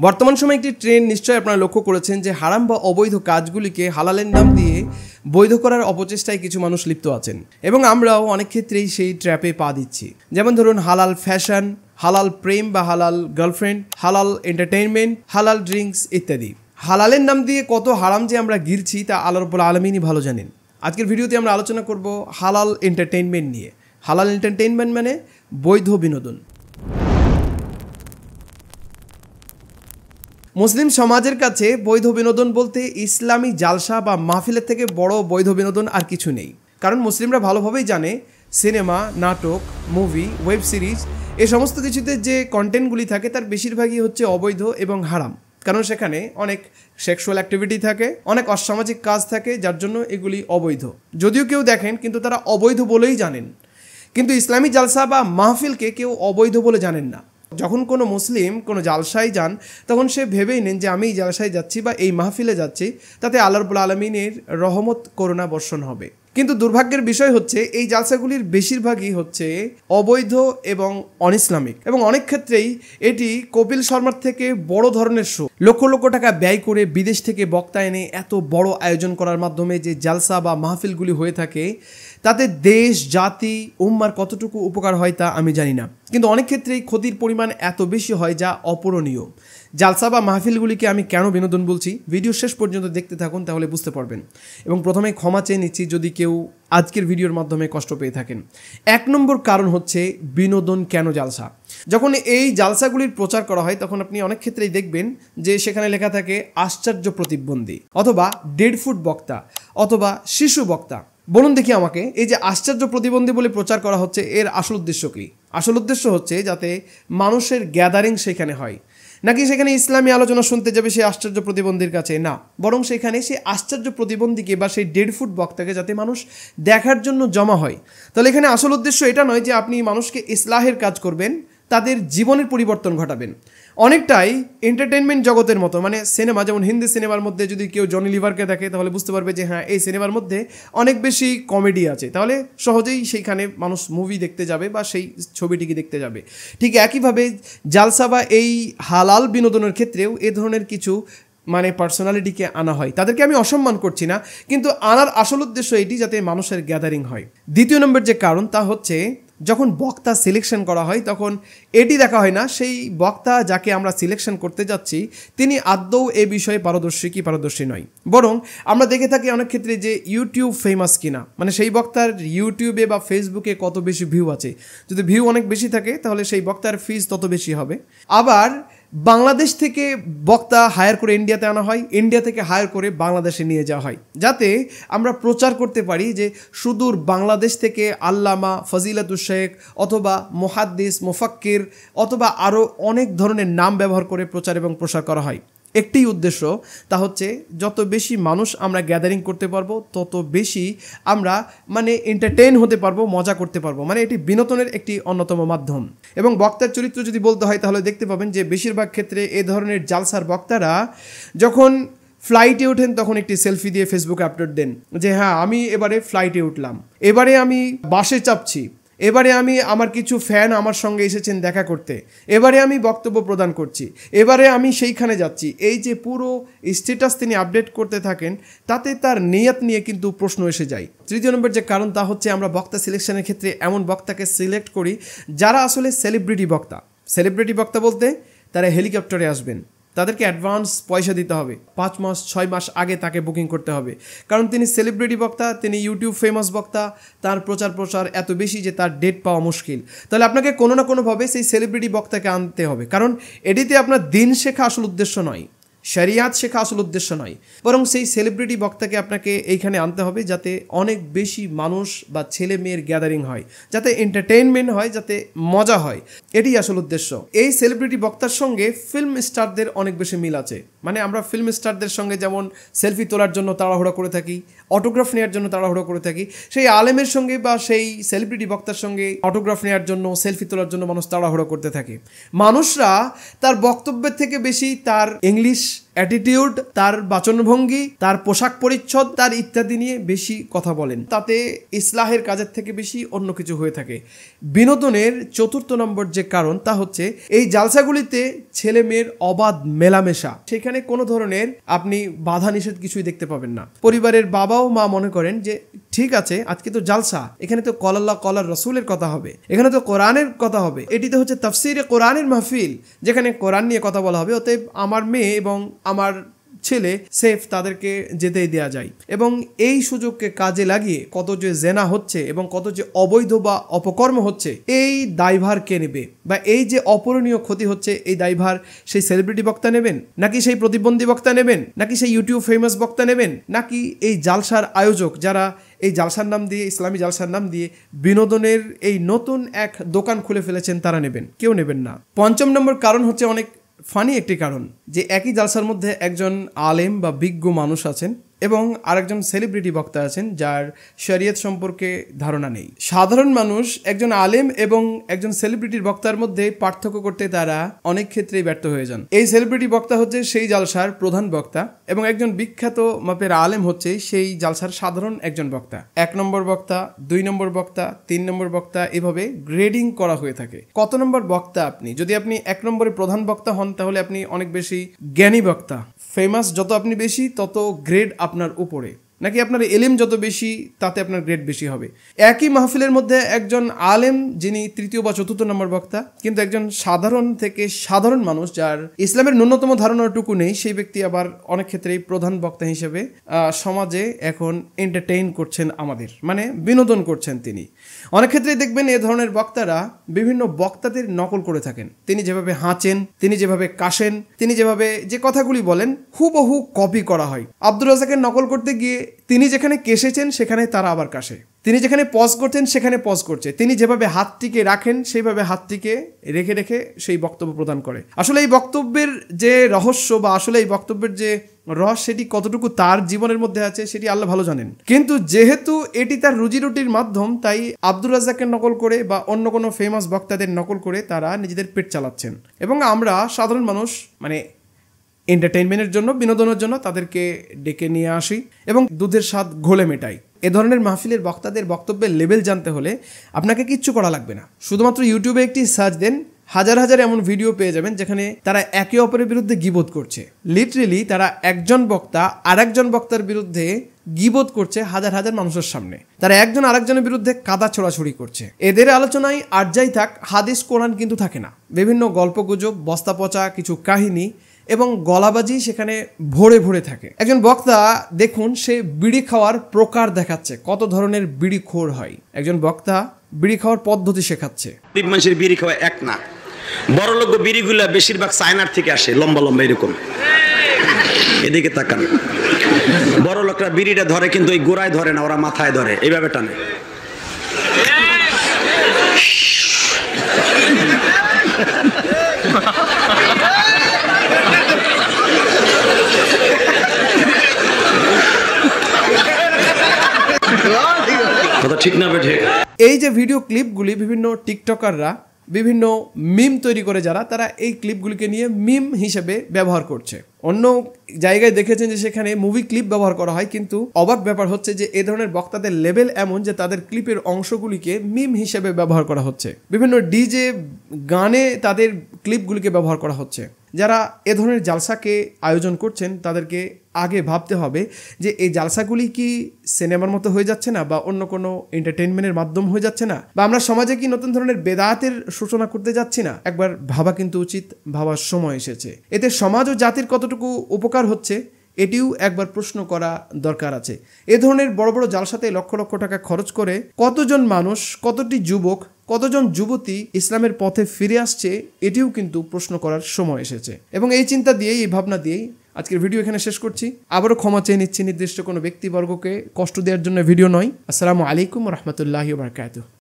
বর্তমান সময়ে একটি ট্রেন্ড নিশ্চয়ই আপনারা লক্ষ্য করেছেন যে হারাম বা অবৈধ কাজগুলিকে হালালের নাম দিয়ে বৈধ করার অপচেষ্টায় কিছু মানুষ লিপ্ত আছেন এবং আমরাও অনেক ক্ষেত্রেই সেই ট্র্যাপে পা দিচ্ছি। যেমন ধরুন হালাল ফ্যাশন, হালাল প্রেম বা হালাল গার্লফ্রেন্ড, হালাল এন্টারটেইনমেন্ট, হালাল ড্রিঙ্কস ইত্যাদি। হালালের নাম দিয়ে কত হারাম যে আমরা গিলছি তা আল্লাহ রাব্বুল আলামিনই ভালো জানেন। আজকের ভিডিওতে আমরা আলোচনা করব হালাল এন্টারটেইনমেন্ট নিয়ে। হালাল এন্টারটেইনমেন্ট মানে বৈধ বিনোদন। মুসলিম সমাজের কাছে বৈধ বিনোদন বলতে ইসলামী জালসা বা মাহফিলের থেকে বড় বৈধ বিনোদন আর কিছু নেই। কারণ মুসলিমরা ভালোভাবেই জানে সিনেমা, নাটক, মুভি, ওয়েব সিরিজ এ সমস্ত কিছুতে যে কন্টেন্টগুলি থাকে তার বেশিরভাগই হচ্ছে অবৈধ এবং হারাম। কারণ সেখানে অনেক সেক্সুয়াল অ্যাক্টিভিটি থাকে, অনেক অসামাজিক কাজ থাকে, যার জন্য এগুলি অবৈধ। যদিও কেউ দেখেন কিন্তু তারা অবৈধ বলেই জানেন। কিন্তু ইসলামী জালসা বা মাহফিলকে কেউ অবৈধ বলে জানেন না। যখন কোনো মুসলিম কোনো জালসায় যান তখন সে ভেবেই নেন যে আমি এই জালসায় যাচ্ছি বা এই মাহফিলে যাচ্ছি, তাতে আল্লাহ রাব্বুল আলামিনের রহমত করুণা বর্ষণ হবে। কিন্তু দুর্ভাগ্যের বিষয় হচ্ছে এই জালসাগুলির বেশিরভাগই হচ্ছে অবৈধ এবং অনইসলামিক, এবং অনেক ক্ষেত্রেই এটি কপিল শর্মার থেকে বড় ধরনের শো। লক্ষ লক্ষ টাকা ব্যয় করে বিদেশ থেকে বক্তা এনে এত বড় আয়োজন করার মাধ্যমে যে জালসা বা মাহফিলগুলি হয়ে থাকে তাতে দেশ, জাতি, উম্মার কতটুকু উপকার হয় তা আমি জানি না। কিন্তু অনেক ক্ষেত্রেই ক্ষতির পরিমাণ এত বেশি হয় যা অপূরণীয়। জালসা বা মাহফিলগুলিকে আমি কেন বিনোদন বলছি, ভিডিও শেষ পর্যন্ত দেখতে থাকুন, তাহলে বুঝতে পারবেন। এবং প্রথমে ক্ষমা চেয়ে নিচ্ছি যদি কেউ আজকের ভিডিওর মাধ্যমে কষ্ট পেয়ে থাকেন। 1 নম্বর কারণ হচ্ছে বিনোদন কেন জালসা। যখন এই জালসাগুলির প্রচার করা হয় তখন আপনি অনেক ক্ষেত্রেই দেখবেন যে সেখানে লেখা থাকে আশ্চর্য প্রতিবন্ধী অথবা 1.5 ফুট বক্তা অথবা শিশু বক্তা। বলুন দেখি আমাকে, এই যে আশ্চর্য প্রতিবন্ধী বলে প্রচার করা হচ্ছে এর আসল উদ্দেশ্য কী? আসল উদ্দেশ্য হচ্ছে যাতে মানুষের গ্যাদারিং সেখানে হয়, নাকি সেখানে ইসলামী আলোচনা শুনতে যাবে সেই আশ্চর্য প্রতিবন্ধীর কাছে? না, বরং সেখানে সেই আশ্চর্য প্রতিবন্ধীকে বা সেই 1.5 ফুট বক্তাকে যাতে মানুষ দেখার জন্য জমা হয়। তাহলে এখানে আসল উদ্দেশ্য এটা নয় যে আপনি মানুষকে ইসলাহের কাজ করবেন, তাদের জীবনের পরিবর্তন ঘটাবেন। অনেকটাই এন্টারটেনমেন্ট জগতের মতো, মানে সিনেমা, যেমন হিন্দি সিনেমার মধ্যে যদি কেউ জনি লিভারকে দেখে তাহলে বুঝতে পারবে যে হ্যাঁ এই সিনেমার মধ্যে অনেক বেশি কমেডি আছে, তাহলে সহজেই সেইখানে মানুষ মুভি দেখতে যাবে বা সেই ছবিটিকে দেখতে যাবে। ঠিক একইভাবে জালসা বা এই হালাল বিনোদনের ক্ষেত্রেও এ ধরনের কিছু পার্সোনালিটিকে আনা হয়। তাদেরকে আমি অসম্মান করছি না, কিন্তু আনার আসল উদ্দেশ্য এটি যাতে মানুষের গ্যাদারিং হয়। 2 নম্বর যে কারণ তা হচ্ছে যখন বক্তা সিলেকশন করা হয় তখন এটি দেখা হয় না সেই বক্তা যাকে আমরা সিলেকশন করতে যাচ্ছি তিনি আদৌ এ বিষয়ে পারদর্শী কি পারদর্শী নয়, বরং আমরা দেখে থাকি অনেক ক্ষেত্রে যে ইউটিউব ফেমাস কিনা, মানে সেই বক্তার ইউটিউবে বা ফেসবুকে কত বেশি ভিউ আছে। যদি ভিউ অনেক বেশি থাকে তাহলে সেই বক্তার ফিজ তত বেশি হবে। আবার বাংলাদেশ থেকে বক্তা হায়ার করে ইন্ডিয়াতে আনা হয়, ইন্ডিয়া থেকে হায়ার করে বাংলাদেশে নিয়ে যাওয়া হয়, যাতে আমরা প্রচার করতে পারি যে সুদূর বাংলাদেশ থেকে আল্লামা, ফজিলাতুশ শেখ অথবা মুহাদ্দিস, মুফাক্কির অথবা আরও অনেক ধরনের নাম ব্যবহার করে প্রচার এবং প্রসার করা হয়। একটি উদ্দেশ্য, তা হচ্ছে যত বেশি মানুষ আমরা গ্যাদারিং করতে পারবো তত বেশি আমরা এন্টারটেইন হতে পারবো, মজা করতে পারবো। এটি বিনোদনের একটি অন্যতম মাধ্যম। এবং বক্তার চরিত্র যদি বলতে হয় তাহলে দেখতে পাবেন যে বেশিরভাগ ক্ষেত্রে এ ধরনের জালসার বক্তারা যখন ফ্লাইটে ওঠেন তখন একটি সেলফি দিয়ে ফেসবুকে আপলোড দেন যে হ্যাঁ আমি এবারে ফ্লাইটে উঠলাম, এবারে আমি বাসে চাপছি, এবারে আমি আমার কিছু ফ্যান আমার সঙ্গে এসেছেন দেখা করতে, এবারে আমি বক্তব্য প্রদান করছি, এবারে আমি সেইখানে যাচ্ছি। এই যে পুরো স্ট্যাটাস তিনি আপডেট করতে থাকেন তাতে তার নিয়ত নিয়ে কিন্তু প্রশ্ন এসে যায়। 3 নম্বর যে কারণ তা হচ্ছে আমরা বক্তা সিলেকশনের ক্ষেত্রে এমন বক্তাকে সিলেক্ট করি যারা আসলে সেলিব্রিটি বক্তা। সেলিব্রিটি বক্তা বলতে তারা হেলিকপ্টারে আসবেন, তাদেরকে অ্যাডভান্স পয়সা দিতে হবে, 5 মাস 6 মাস আগে তাকে বুকিং করতে হবে, কারণ তিনি সেলিব্রিটি বক্তা, তিনি ইউটিউব ফেমাস বক্তা, তার প্রচার এত বেশি যে তার ডেট পাওয়া মুশকিল। তাহলে আপনাকে কোনো না কোনোভাবে সেই সেলিব্রিটি বক্তাকে আনতে হবে, কারণ এটিতে আপনার দিন শেখা আসল উদ্দেশ্য নয়, শরিয়াত শেখা আসল উদ্দেশ্য নয়, বরং সেই সেলিব্রিটি বক্তাকে আপনাকে এইখানে আনতে হবে যাতে অনেক বেশি মানুষ বা ছেলে মেয়ের গ্যাদারিং হয়, যাতে এন্টারটেইনমেন্ট হয়, যাতে মজা হয়, এটি আসল উদ্দেশ্য। এই সেলিব্রিটি বক্তার সঙ্গে ফিল্ম স্টারদের অনেক বেশি মিল আছে। আমরা ফিল্ম স্টারদের সঙ্গে যেমন সেলফি তোলার জন্য তাড়াহুড়ো করে থাকি, অটোগ্রাফ নেওয়ার জন্য তাড়াহুড়ো করে থাকি, সেই আলেমের সঙ্গে বা সেই সেলিব্রিটি বক্তার সঙ্গে অটোগ্রাফ নেওয়ার জন্য, সেলফি তোলার জন্য মানুষ তাড়াহুড়ো করতে থাকে। মানুষরা তার বক্তব্যের থেকে বেশি তার ইংলিশ অ্যাটিটিউড, তার বাচনভঙ্গি, তার পোশাক পরিচ্ছদ, তার ইত্যাদি নিয়ে বেশি কথা বলেন। তাতে ইসলাহের কাজের থেকে বেশি অন্য কিছু হয়ে থাকে। বিনোদনের চতুর্থ নম্বর যে কারণ তা হচ্ছে এই জালসাগুলিতে ছেলে মেয়ের অবাধ মেলামেশা। সেখানে কোনো ধরনের আপনি বাধা নিষেধ কিছুই দেখতে পাবেন না। পরিবারের বাবা ও মা মনে করেন যে ঠিক আছে, আজকে তো জালসা, এখানে তো কল আল্লাহ কল রসুলের কথা হবে, এখানে তো কোরআনের কথা হবে, এটিতে হচ্ছে তাফসিরে কোরআনের মাহফিল, যেখানে কোরআন নিয়ে কথা বলা হবে, অতএব আমার মেয়ে এবং আমার ছেলে সেফ, তাদেরকে যেতেই দেওয়া যায়। এবং এই সুযোগকে কাজে লাগিয়ে কত যে জেনা হচ্ছে এবং কত যে অবৈধ বা অপকর্ম হচ্ছে, এই দায়ভার কে নেবে? বা এই যে অপূরণীয় ক্ষতি হচ্ছে, এই দায়ভার সেই সেলিব্রিটি বক্তা নেবেন, নাকি সেই প্রতিবন্ধী বক্তা নেবেন, নাকি সেই ইউটিউব ফেমাস বক্তা নেবেন, নাকি এই জালসার আয়োজক যারা এই জালসার নাম দিয়ে, ইসলামী জালসার নাম দিয়ে বিনোদনের এই নতুন এক দোকান খুলে ফেলেছেন, তারা নেবেন? কেউ নেবেন না। পঞ্চম নম্বর কারণ হচ্ছে অনেক ফানি একটি কারণ, যে একই জালসার মধ্যে একজন আলেম বা বিজ্ঞ মানুষ আছেন এবং আরেকজন সেলিব্রিটি বক্তা আছেন যার শরিয়ত সম্পর্কে ধারণা নেই। সাধারণ মানুষ একজন আলেম এবং একজন সেলিব্রিটির বক্তার মধ্যে পার্থক্য করতে তারা অনেক ক্ষেত্রেই ব্যর্থ হয়ে যান। এই সেলিব্রিটি বক্তা হচ্ছে সেই জালসার প্রধান বক্তা এবং একজন বিখ্যাত মাপের আলেম হচ্ছে সেই জালসার সাধারণ একজন বক্তা। 1 নম্বর বক্তা, 2 নম্বর বক্তা, 3 নম্বর বক্তা, এভাবে গ্রেডিং করা হয়ে থাকে। কত নম্বর বক্তা আপনি? যদি আপনি 1 নম্বরে প্রধান বক্তা হন তাহলে আপনি অনেক বেশি জ্ঞানী বক্তা। ফেমাস যত আপনি বেশি, তত গ্রেড আপনার উপরে। নাকি আপনার এলিম যত বেশি, তাতে আপনার গ্রেড বেশি হবে। একই মাহফিলের মধ্যে একজন আলেম যিনি 3য় বা 4র্থ নম্বর বক্তা, কিন্তু একজন সাধারণ থেকে সাধারণ মানুষ যার ইসলামের ন্যূনতম ধারণাটুকু নেই, সেই ব্যক্তি আবার অনেক ক্ষেত্রেই প্রধান বক্তা হিসেবে সমাজে এখন এন্টারটেইন করছেন, আমাদের মানে বিনোদন করছেন তিনি। অনেক ক্ষেত্রেই দেখবেন এ ধরনের বক্তারা বিভিন্ন বক্তাদের নকল করে থাকেন। তিনি যেভাবে হাঁচেন, তিনি যেভাবে কাশেন, তিনি যেভাবে যে কথাগুলি বলেন, হুবহু কপি করা হয়। আব্দুর রাজ্জাকের নকল করতে গিয়ে তিনি যেখানে কেসেছেন সেখানে তারা আবার কাশে, তিনি যেখানে পজ করতেন সেখানে পজ করছে, তিনি যেভাবে হাতটিকে রাখেন সেইভাবে হাতটিকে রেখে রেখে সেই বক্তব্য প্রদান করে। আসলে এই বক্তব্যের যে রহস্য বা আসলে এই বক্তব্যের যে রস, সেটি কতটুকু তার জীবনের মধ্যে আছে সেটি আল্লাহ ভালো জানেন। কিন্তু যেহেতু এটি তার রুজিরুটির মাধ্যম, তাই আব্দুর রাজ্জাককে নকল করে বা অন্য কোনো ফেমাস বক্তাদের নকল করে তারা নিজেদের পেট চালাচ্ছেন। এবং আমরা সাধারণ মানুষ মানে এন্টারটেইনমেন্টের জন্য, বিনোদনের জন্য তাদেরকে ডেকে নিয়ে আসি এবং দুধের স্বাদ ঘোলে মেটাই। এ ধরনের মাহফিলের বক্তাদের বক্তব্যের লেভেল জানতে হলে আপনাকে কিচ্ছু করা লাগবে না। শুধুমাত্র ইউটিউবে একটি সার্চ দেন, হাজার হাজার এমন ভিডিও পেয়ে যাবেন যেখানে তারা একে অপরের বিরুদ্ধে গীবত করছে। লিটারেলি তারা একজন বক্তা আরেকজন বক্তার বিরুদ্ধে গীবত করছে হাজার হাজার মানুষের সামনে। তারা একজন আরেকজনের বিরুদ্ধে কাদা ছোড়াছুড়ি করছে। এদের আলোচনায় আর যাই থাক, হাদিস কোরআন কিন্তু থাকে না। বিভিন্ন গল্পগুজব, বস্তা পচা কিছু কাহিনী এবং গলাবাজি সেখানে ভরে ভরে থাকে। একজন বক্তা দেখুন, সে বিড়ি খাওয়ার প্রকার দেখাচ্ছে, কত ধরনের বিড়ি খোর হয়। একজন বক্তা বিড়ি খাওয়ার পদ্ধতি শেখাচ্ছে। মানুষের বিড়ি খাওয়া এক না, বড় লোক বিড়িগুলা বেশিরভাগ চায়নার থেকে আসে, লম্বা লম্বা এরকম। এদিকে তাকান, বড় লোকরা বিড়িটা ধরে কিন্তু ওই গোড়ায় ধরে না, ওরা মাথায় ধরে, এইভাবে টানে। ঠিক না বেঠে? এই যে ভিডিও ক্লিপগুলি বিভিন্ন টিকটকাররা বিভিন্ন মিম তৈরি করে, তারা এই ক্লিপগুলিকে নিয়ে মিম হিসেবে ব্যবহার করছে। অন্য জায়গায় দেখেছেন যে সেখানে মুভি ক্লিপ ব্যবহার করা হয়, কিন্তু অবাক ব্যাপার হচ্ছে যে এ ধরনের বক্তাদের লেভেল এমন যে তাদের ক্লিপের অংশগুলিকে মিম হিসেবে ব্যবহার করা হচ্ছে। বিভিন্ন ডিজে গানে তাদের ক্লিপগুলিকে ব্যবহার করা হচ্ছে। যারা এ ধরনের জালসাকে আয়োজন করছেন তাদেরকে আগে ভাবতে হবে যে এই জালসাগুলি কি সিনেমার মতো হয়ে যাচ্ছে না, বা অন্য কোনো এন্টারটেইনমেন্টের মাধ্যম হয়ে যাচ্ছে না, বা আমরা সমাজে কি নতুন ধরনের বেদাতের সূচনা করতে যাচ্ছি না? একবার ভাবা কিন্তু উচিত, ভাবার সময় এসেছে। এতে সমাজ ও জাতির কতটুকু উপকার হচ্ছে এটিও একবার প্রশ্ন করা দরকার আছে। এ ধরনের বড় বড় জালসাতে লক্ষ লক্ষ টাকা খরচ করে কতজন মানুষ, কতটি যুবক, কতজন যুবতী ইসলামের পথে ফিরে আসছে, এটিও কিন্তু প্রশ্ন করার সময় এসেছে। এবং এই চিন্তা দিয়েই, এই ভাবনা দিয়েই আজকের ভিডিও এখানে শেষ করছি। আবারও ক্ষমা চেয়ে নিচ্ছি, নির্দিষ্ট কোনো ব্যক্তিবর্গকে কষ্ট দেওয়ার জন্য ভিডিও নয়। আসসালামু আলাইকুম ওয়া রাহমাতুল্লাহি ওয়া বারাকাতুহু।